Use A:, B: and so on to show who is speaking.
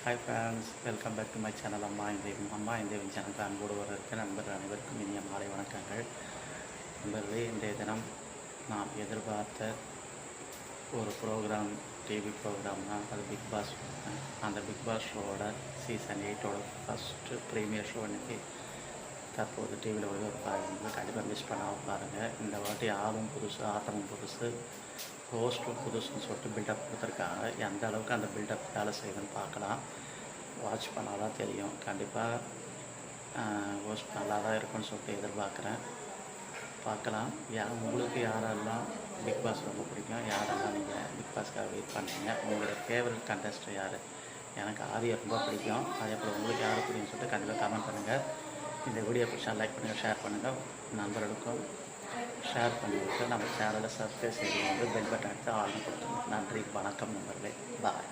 A: Hi friends, welcome back to my channel அம்மா இந்த சேனலுக்கு அன்போடு வர இருக்க நண்பர்கள் அனைவருக்கும் இனிய மாலை வணக்கங்கள். நண்பர்களே, இன்றைய தினம் நாம் எதிர்பார்த்த ஒரு ப்ரோக்ராம், டிவி ப்ரோக்ராம் தான் அது பிக் பாஸ். அந்த பிக் பாஸ் ஷோவோட சீசன் 8ஓட ஃபஸ்ட்டு ப்ரீமியர் ஷோ அன்றைக்கி தற்போது டிவியில் ஒளிபரப்பாக கண்டிப்பாக மிஸ் பண்ணாமல் பாருங்கள். இந்த வாட்டி ஆளும் புதுசு, ஆட்டமும் புதுசு, ஹோஸ்ட்டும் புதுசுன்னு சொல்லிட்டு பில்டப் கொடுத்துருக்காங்க. எந்த அளவுக்கு அந்த பில்டப் வேலை செய்யுதுன்னு பார்க்கலாம். வாட்ச் பண்ணால் தான் தெரியும். கண்டிப்பாக ஹோஸ்ட் நல்லா தான் இருக்குன்னு சொல்லிட்டு எதிர்பார்க்குறேன். பார்க்கலாம். உங்களுக்கு யாரெல்லாம் பிக் பாஸ் ரொம்ப பிடிக்கும், யாரெல்லாம் நீங்கள் பிக் பாஸ்க்காக வெயிட் பண்ணுறீங்க, உங்களோட ஃபேவரட் கண்டஸ்டர் யார்? எனக்கு ஆரியை ரொம்ப பிடிக்கும். அதே போல் உங்களுக்கு யார் பிடிக்கும்னு சொல்லிட்டு கண்டிப்பாக கமெண்ட் பண்ணுங்கள். இந்த வீடியோ பிடிச்சா லைக் பண்ணுங்கள், ஷேர் பண்ணுங்கள், நண்பர்களுக்கும் ஷேர் பண்ணிவிட்டு நம்ம சேனலை சப்ஸ்கிரைப் செய்து பெல் பட்டன் எடுத்து ஆள்னு கொடுத்துருங்க. நன்றி, வணக்கம் நண்பர்களே. பாய்.